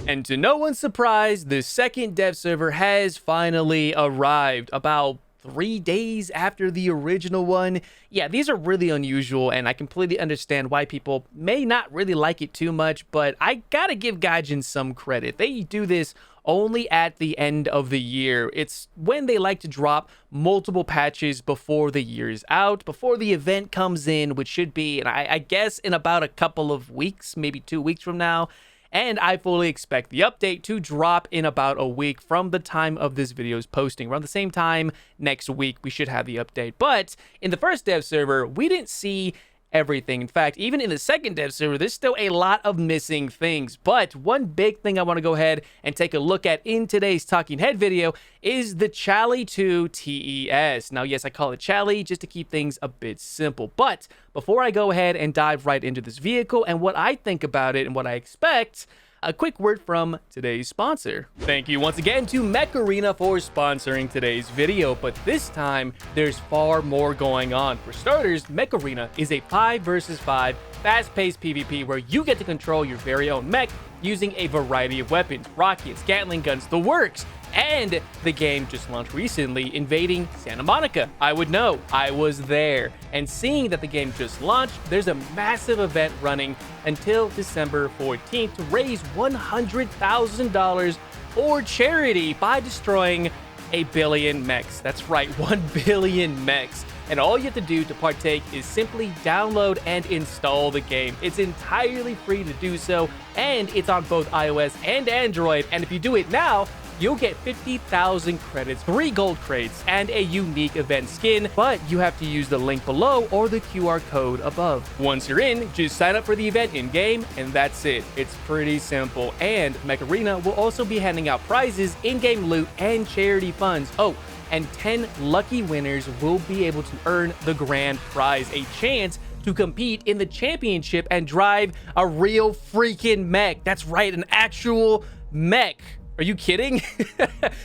And to no one's surprise, the second dev server has finally arrived about 3 days after the original one. Yeah, these are really unusual, and I completely understand why people may not really like it too much, but I gotta give Gaijin some credit. They do this only at the end of the year. It's when they like to drop multiple patches before the year's out, before the event comes in, which should be, and I guess, in about a couple of weeks, maybe 2 weeks from now. And I fully expect the update to drop in about a week from the time of this video's posting. Around the same time next week, we should have the update. But in the first dev server, we didn't see everything. In fact, even in the second dev server, there's still a lot of missing things. But one big thing I want to go ahead and take a look at in today's Talking Head video is the Chally 2 TES. Now, yes, I call it Chally just to keep things a bit simple. But before I go ahead and dive right into this vehicle and what I think about it and what I expect, a quick word from today's sponsor. Thank you once again to Mech Arena for sponsoring today's video, but this time there's far more going on. For starters, Mech Arena is a 5 versus 5 fast-paced PvP where you get to control your very own mech using a variety of weapons, rockets, Gatling guns, the works. And the game just launched recently, invading Santa Monica. I would know, I was there. And seeing that the game just launched, there's a massive event running until December 14th to raise $100,000 for charity by destroying 1 billion mechs. That's right, 1 billion mechs. And all you have to do to partake is simply download and install the game. It's entirely free to do so, and it's on both iOS and Android. And if you do it now, you'll get 50,000 credits, 3 gold crates, and a unique event skin, but you have to use the link below or the QR code above. Once you're in, just sign up for the event in-game, and that's it. It's pretty simple. And Mech Arena will also be handing out prizes, in-game loot, and charity funds. Oh, and 10 lucky winners will be able to earn the grand prize, a chance to compete in the championship and drive a real freaking mech. That's right, an actual mech. Are you kidding?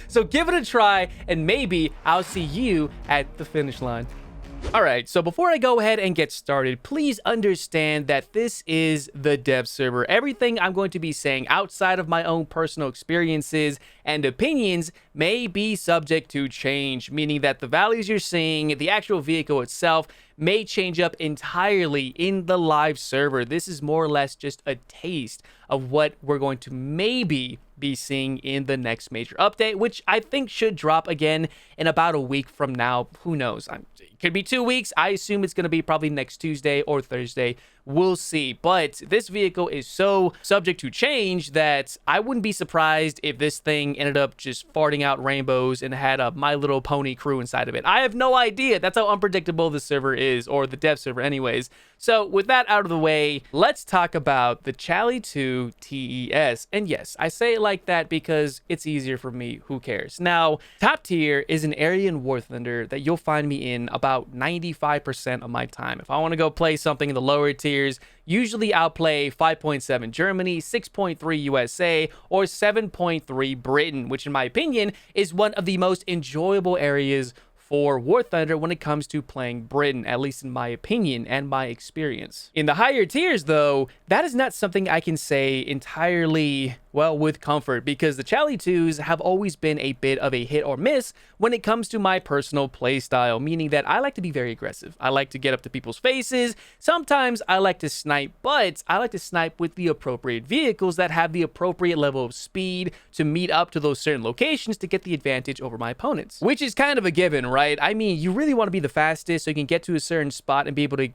So give it a try, and maybe I'll see you at the finish line. Alright, so before I go ahead and get started, please understand that this is the dev server. Everything I'm going to be saying outside of my own personal experiences and opinions may be subject to change, meaning that the values you're seeing, the actual vehicle itself, may change up entirely in the live server. This is more or less just a taste of what we're going to maybe be seeing in the next major update, which I think should drop again in about a week from now. Who knows? It could be 2 weeks. I assume it's going to be probably next Tuesday or Thursday. We'll see. But this vehicle is so subject to change that I wouldn't be surprised if this thing ended up just farting out rainbows and had a My Little Pony crew inside of it. I have no idea. That's how unpredictable the server is, or the dev server anyways. So with that out of the way, let's talk about the Chally 2 TES. And yes, I say it like that because it's easier for me. Who cares? Now, top tier is an area in War Thunder that you'll find me in about 95% of my time. If I want to go play something in the lower tiers, usually I'll play 5.7 Germany, 6.3 USA, or 7.3 Britain, which in my opinion is one of the most enjoyable areas for War Thunder when it comes to playing Britain, at least in my opinion and my experience. In the higher tiers, though, that is not something I can say entirely, well, with comfort, because the Chally 2s have always been a bit of a hit or miss when it comes to my personal playstyle, meaning that I like to be very aggressive. I like to get up to people's faces. Sometimes I like to snipe, but I like to snipe with the appropriate vehicles that have the appropriate level of speed to meet up to those certain locations to get the advantage over my opponents, which is kind of a given, right? I mean, you really want to be the fastest so you can get to a certain spot and be able to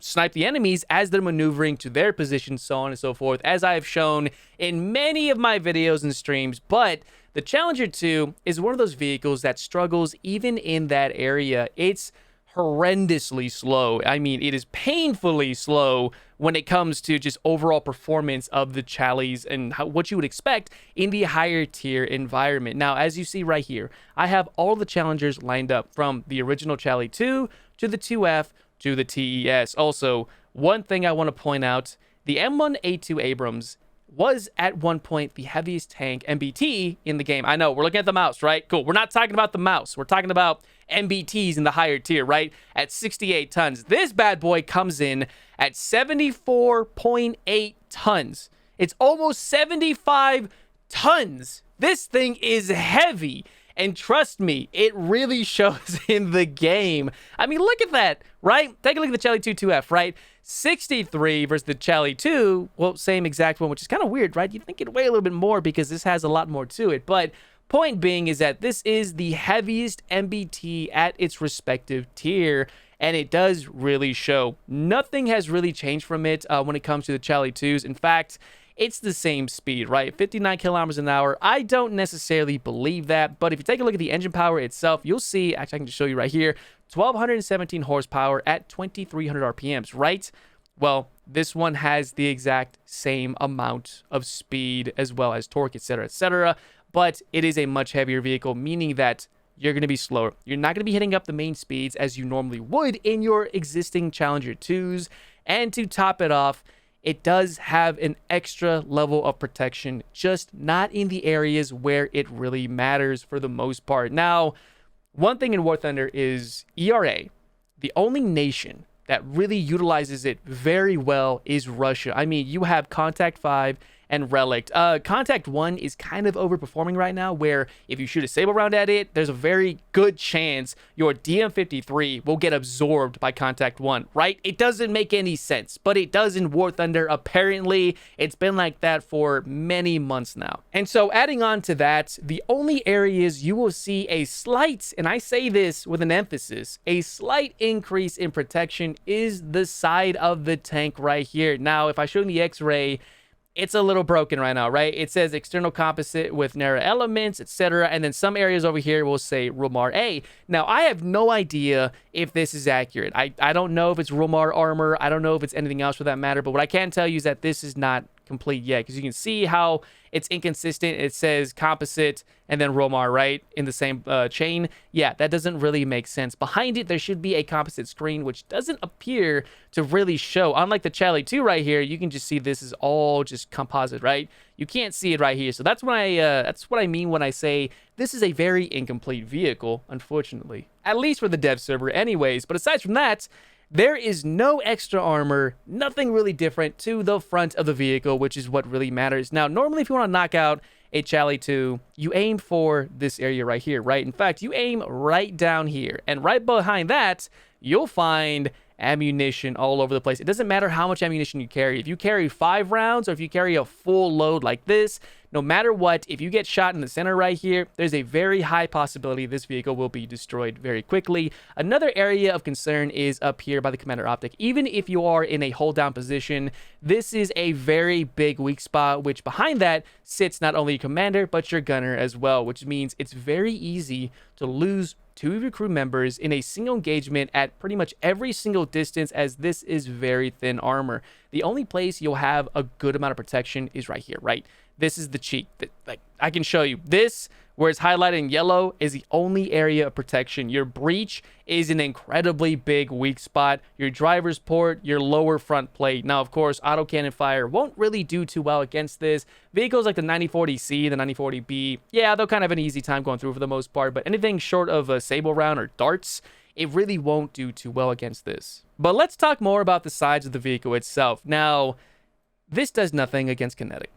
snipe the enemies as they're maneuvering to their position, so on and so forth, as I have shown in many of my videos and streams. But the Challenger 2 is one of those vehicles that struggles even in that area. It's horrendously slow. I mean, it is painfully slow when it comes to just overall performance of the Challys and what you would expect in the higher tier environment. Now, as you see right here, I have all the Challengers lined up from the original Chally 2 to the 2F to the TES. Also, one thing I want to point out, the M1A2 Abrams was at one point the heaviest tank MBT in the game. I know, we're looking at the mouse, right? Cool. We're not talking about the mouse. We're talking about MBTs in the higher tier, right? At 68 tons. This bad boy comes in at 74.8 tons. It's almost 75 tons. This thing is heavy. And trust me, it really shows in the game. I mean, look at that, right? Take a look at the Chally 2 2F, right? 63 versus the Chally 2. Well, same exact one, which is kind of weird, right? You'd think it'd weigh a little bit more because this has a lot more to it. But point being is that this is the heaviest MBT at its respective tier. And it does really show. Nothing has really changed from it when it comes to the Chally 2s. In fact, it's the same speed, right? 59 kilometers an hour. I don't necessarily believe that, but if you take a look at the engine power itself, you'll see, actually I can just show you right here, 1,217 horsepower at 2,300 RPMs, right? Well, this one has the exact same amount of speed as well as torque, etc., but it is a much heavier vehicle, meaning that you're going to be slower. You're not going to be hitting up the main speeds as you normally would in your existing Challenger 2s, and to top it off, it does have an extra level of protection, just not in the areas where it really matters for the most part. Now, one thing in War Thunder is ERA, the only nation that really utilizes it very well is Russia. I mean, you have Contact 5 and Relic. Contact 1 is kind of overperforming right now, where if you shoot a Sable round at it, there's a very good chance your DM53 will get absorbed by Contact 1, right? It doesn't make any sense, but it does in War Thunder. Apparently, it's been like that for many months now. And so adding on to that, the only areas you will see a slight, and I say this with an emphasis, a slight increase in protection is the side of the tank right here. Now, if I show you the X-ray, it's a little broken right now, right? It says external composite with narrow elements, etc. And then some areas over here will say Romar A. Now, I have no idea if this is accurate. I don't know if it's Romar armor. I don't know if it's anything else for that matter. But what I can tell you is that this is not complete yet, because you can see how it's inconsistent. It says composite and then Romar, right, in the same chain. Yeah, that doesn't really make sense. Behind it, there should be a composite screen, which doesn't appear to really show. Unlike the Chally 2 right here, you can just see this is all just composite, right? You can't see it right here. So that's what I mean when I say this is a very incomplete vehicle, unfortunately. At least for the dev server anyways. But aside from that, there is no extra armor, nothing really different to the front of the vehicle, which is what really matters. Now, normally if you want to knock out a Chally 2, you aim for this area right here, right? In fact, you aim right down here, and right behind that, you'll find ammunition all over the place. It doesn't matter how much ammunition you carry. If you carry 5 rounds or if you carry a full load like this, no matter what, if you get shot in the center right here, there's a very high possibility this vehicle will be destroyed very quickly. Another area of concern is up here by the commander optic. Even if you are in a hold down position, this is a very big weak spot, which behind that sits not only your commander, but your gunner as well, which means it's very easy to lose 2 of your crew members in a single engagement at pretty much every single distance, as this is very thin armor. The only place you'll have a good amount of protection is right here, right? This is the cheek. Like, I can show you. This, where it's highlighted in yellow, is the only area of protection. Your breech is an incredibly big weak spot. Your driver's port, your lower front plate. Now, of course, autocannon fire won't really do too well against this. Vehicles like the 9040C, the 9040B, yeah, they'll kind of have an easy time going through for the most part, but anything short of a Sable round or darts, it really won't do too well against this. But let's talk more about the sides of the vehicle itself. Now, this does nothing against kinetic.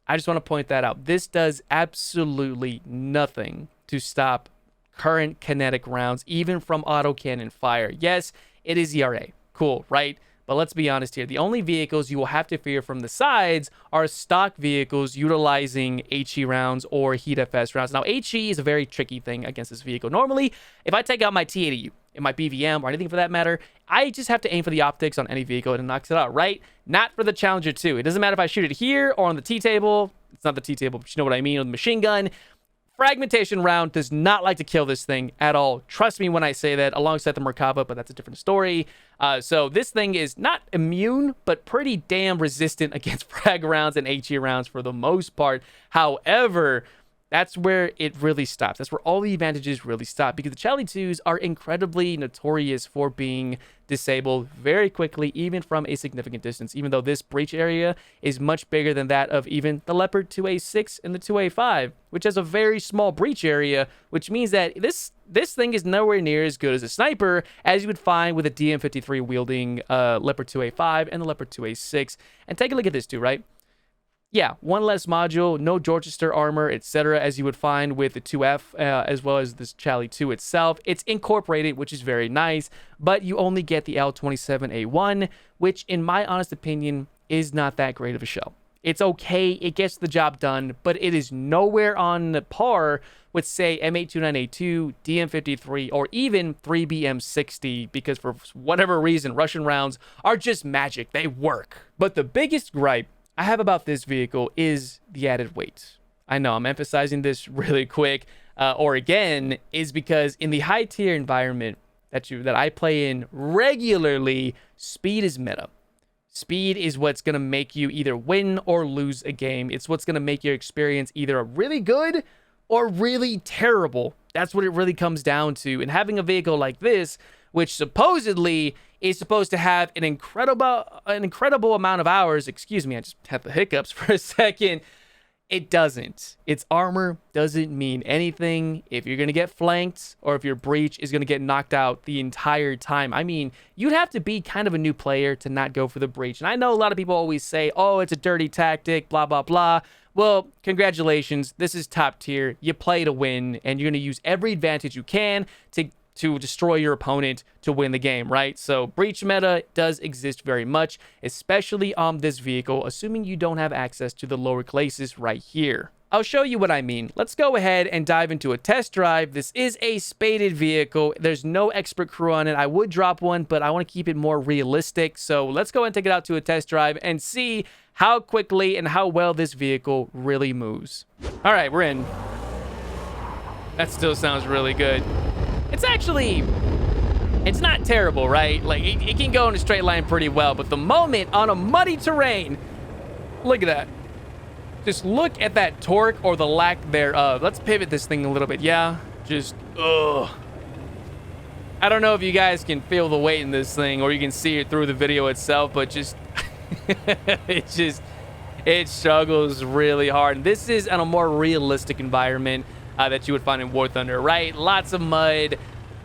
I just want to point that out. This does absolutely nothing to stop current kinetic rounds, even from autocannon fire. Yes, it is ERA. Cool, right? But let's be honest here. The only vehicles you will have to fear from the sides are stock vehicles utilizing HE rounds or Heat FS rounds. Now, HE is a very tricky thing against this vehicle. Normally, if I take out my T80U, in my BVM or anything for that matter, I just have to aim for the optics on any vehicle and it knocks it out, right? Not for the Challenger 2. It doesn't matter if I shoot it here or on the T-table. It's not the T-table, but you know what I mean, on the machine gun. Fragmentation round does not like to kill this thing at all. Trust me when I say that, alongside the Merkava, but that's a different story. So this thing is not immune, but pretty damn resistant against frag rounds and HE rounds for the most part. However, that's where it really stops. That's where all the advantages really stop, because the Chally 2s are incredibly notorious for being disabled very quickly, even from a significant distance, even though this breach area is much bigger than that of even the Leopard 2A6 and the 2A5, which has a very small breach area, which means that this thing is nowhere near as good as a sniper as you would find with a DM53 wielding Leopard 2A5 and the Leopard 2A6. And take a look at this too, right? Yeah, one less module, no Dorchester armor, etc., as you would find with the 2F, as well as this Chally 2 itself. It's incorporated, which is very nice, but you only get the L27A1, which, in my honest opinion, is not that great of a shell. It's okay, it gets the job done, but it is nowhere on par with, say, M829A2, DM53, or even 3BM60, because for whatever reason, Russian rounds are just magic. They work. But the biggest gripe I have about this vehicle is the added weight. I know I'm emphasizing this really quick, or again, is because in the high tier environment that I play in regularly, speed is meta. Speed is what's going to make you either win or lose a game. It's what's going to make your experience either really good or really terrible. That's what it really comes down to. And having a vehicle like this, which supposedly is supposed to have an incredible amount of hours. Excuse me, I just had the hiccups for a second. It doesn't. Its armor doesn't mean anything if you're going to get flanked or if your breach is going to get knocked out the entire time. I mean, you'd have to be kind of a new player to not go for the breach. And I know a lot of people always say, oh, it's a dirty tactic, blah, blah, blah. Well, congratulations. This is top tier. You play to win, and you're going to use every advantage you can to destroy your opponent to win the game, right? So breach meta does exist very much, especially on this vehicle, assuming you don't have access to the lower classes right here. I'll show you what I mean. Let's go ahead and dive into a test drive. This is a spaded vehicle. There's no expert crew on it. I would drop one, but I want to keep it more realistic. So let's go and take it out to a test drive and see how quickly and how well this vehicle really moves. All right, we're in. That still sounds really good. It's not terrible, right? Like, it can go in a straight line pretty well, but the moment on a muddy terrain, look at that. Just look at that torque or the lack thereof. Let's pivot this thing a little bit. Yeah, just, ugh. I don't know if you guys can feel the weight in this thing or you can see it through the video itself, but just, it struggles really hard. And this is in a more realistic environment that you would find in War Thunder, right? Lots of mud,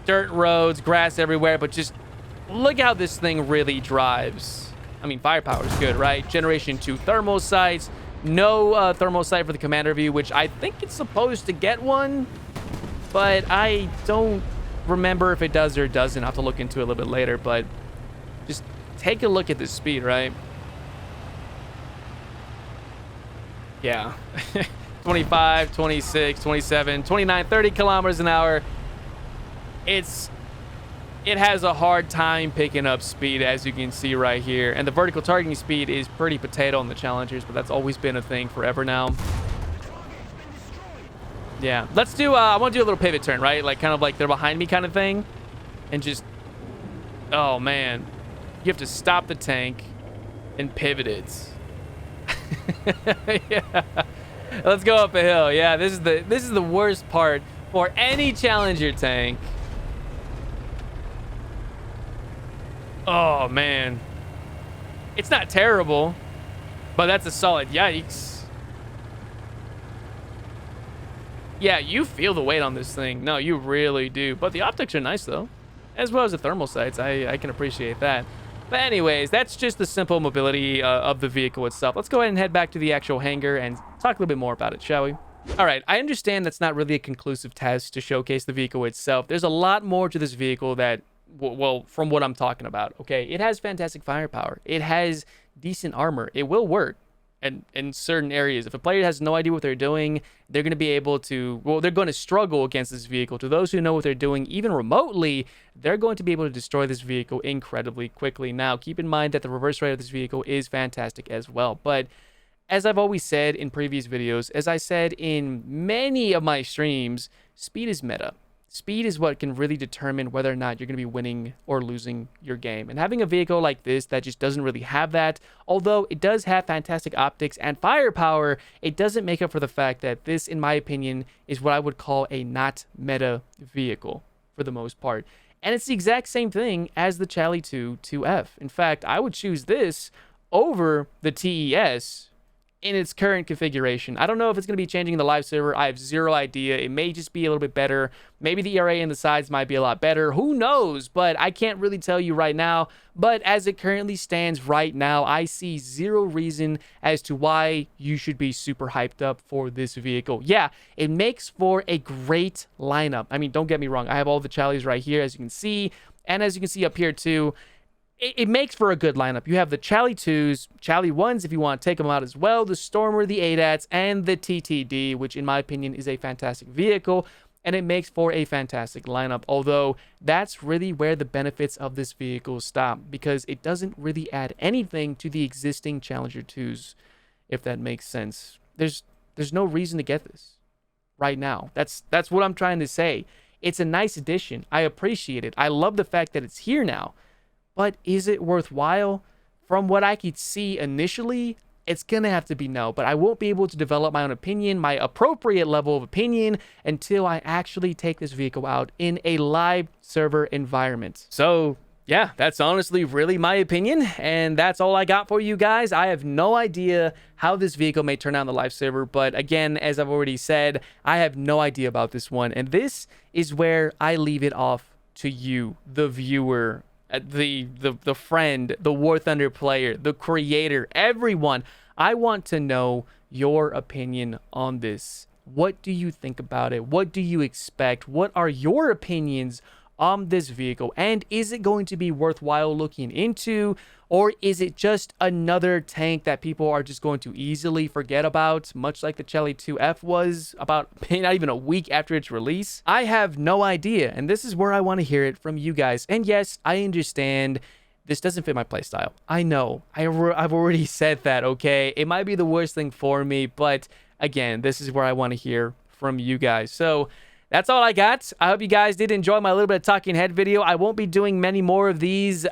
dirt roads, grass everywhere, but just look how this thing really drives. I mean, firepower is good, right? Generation 2 thermal sights, no thermal sight for the commander view, which I think it's supposed to get one, but I don't remember if it does or doesn't. I'll have to look into it a little bit later, but just take a look at this speed, right? Yeah. 25, 26, 27, 29, 30 kilometers an hour. It has a hard time picking up speed, as you can see right here. And the vertical targeting speed is pretty potato on the Challengers, but that's always been a thing forever now. Yeah, let's do, I want to do a little pivot turn, right? Like, kind of like they're behind me kind of thing. And just, oh man. You have to stop the tank and pivot it. Yeah. Let's go up a hill. Yeah, this is the worst part for any Challenger tank. Oh man, it's not terrible, but that's a solid yikes. Yeah, you feel the weight on this thing. No, you really do. But the optics are nice though, as well as the thermal sights. I can appreciate that. But anyways, that's just the simple mobility of the vehicle itself. Let's go ahead and head back to the actual hangar and talk a little bit more about it, shall we? All right, I understand that's not really a conclusive test to showcase the vehicle itself. There's a lot more to this vehicle that, well, from what I'm talking about, okay? It has fantastic firepower. It has decent armor. It will work in certain areas. If a player has no idea what they're doing, they're going to be able to, well, they're going to struggle against this vehicle. To those who know what they're doing, even remotely, they're going to be able to destroy this vehicle incredibly quickly. Now, keep in mind that the reverse rate of this vehicle is fantastic as well. But as I've always said in previous videos, as I said in many of my streams, speed is meta. Speed is what can really determine whether or not you're going to be winning or losing your game. And having a vehicle like this that just doesn't really have that, although it does have fantastic optics and firepower, it doesn't make up for the fact that this, in my opinion, is what I would call a not meta vehicle for the most part. And it's the exact same thing as the Chally 2 2F. In fact, I would choose this over the TES in its current configuration. I don't know if it's going to be changing in the live server. I have zero idea. It may just be a little bit better. Maybe the ERA and the sides might be a lot better. Who knows? But I can't really tell you right now. But as it currently stands right now, I see zero reason as to why you should be super hyped up for this vehicle. Yeah, it makes for a great lineup. I mean, don't get me wrong. I have all the Challys right here, as you can see. And as you can see up here too, it makes for a good lineup. You have the Chally 2s, Chally 1s if you want to take them out as well, the Stormer, the ADATs, and the TTD, which in my opinion is a fantastic vehicle, and it makes for a fantastic lineup. Although that's really where the benefits of this vehicle stop, because it doesn't really add anything to the existing Challenger 2s, if that makes sense. There's no reason to get this right now. That's what I'm trying to say. It's a nice addition. I appreciate it. I love the fact that it's here now. But is it worthwhile? From what I could see initially, it's going to have to be no. But I won't be able to develop my own opinion, my appropriate level of opinion, until I actually take this vehicle out in a live server environment. So, yeah, that's honestly really my opinion. And that's all I got for you guys. I have no idea how this vehicle may turn out on the live server. But again, as I've already said, I have no idea about this one. And this is where I leave it off to you, the viewer, the friend, the War Thunder player, the creator, everyone. I want to know your opinion on this. What do you think about it? What do you expect? What are your opinions on this vehicle? And is it going to be worthwhile looking into? Or is it just another tank that people are just going to easily forget about, much like the Chally 2F was about not even a week after its release? I have no idea, and this is where I want to hear it from you guys. And yes, I understand this doesn't fit my playstyle. I know. I've already said that, okay? It might be the worst thing for me, but again, this is where I want to hear from you guys. So that's all I got. I hope you guys did enjoy my little bit of talking head video. I won't be doing many more of these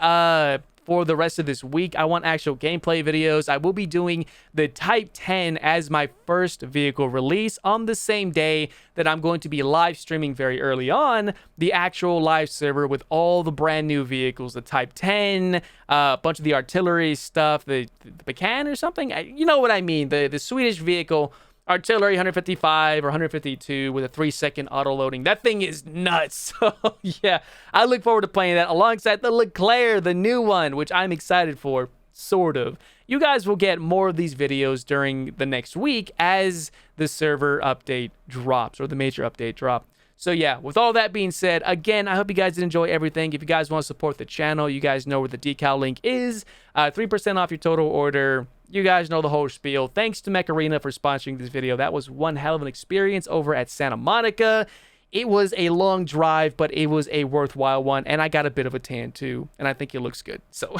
for the rest of this week. I want actual gameplay videos. I will be doing the Type 10 as my first vehicle release on the same day that I'm going to be live streaming very early on the actual live server with all the brand new vehicles, the Type 10, a bunch of the artillery stuff, the Bacan or something. You know what I mean, the Swedish vehicle. Artillery 155 or 152 with a 3-second auto loading. That thing is nuts. So yeah, I look forward to playing that alongside the Leclerc, the new one, which I'm excited for, sort of. You guys will get more of these videos during the next week as the server update drops, or the major update drop. So yeah, with all that being said, again, I hope you guys did enjoy everything. If you guys want to support the channel, you guys know where the decal link is. 3% off your total order. You guys know the whole spiel. Thanks to Mech Arena for sponsoring this video. That was one hell of an experience over at Santa Monica. It was a long drive, but it was a worthwhile one. And I got a bit of a tan too. And I think it looks good. So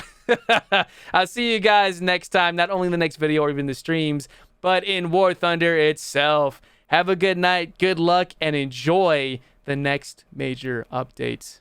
I'll see you guys next time. Not only in the next video or even the streams, but in War Thunder itself. Have a good night, good luck, and enjoy the next major update.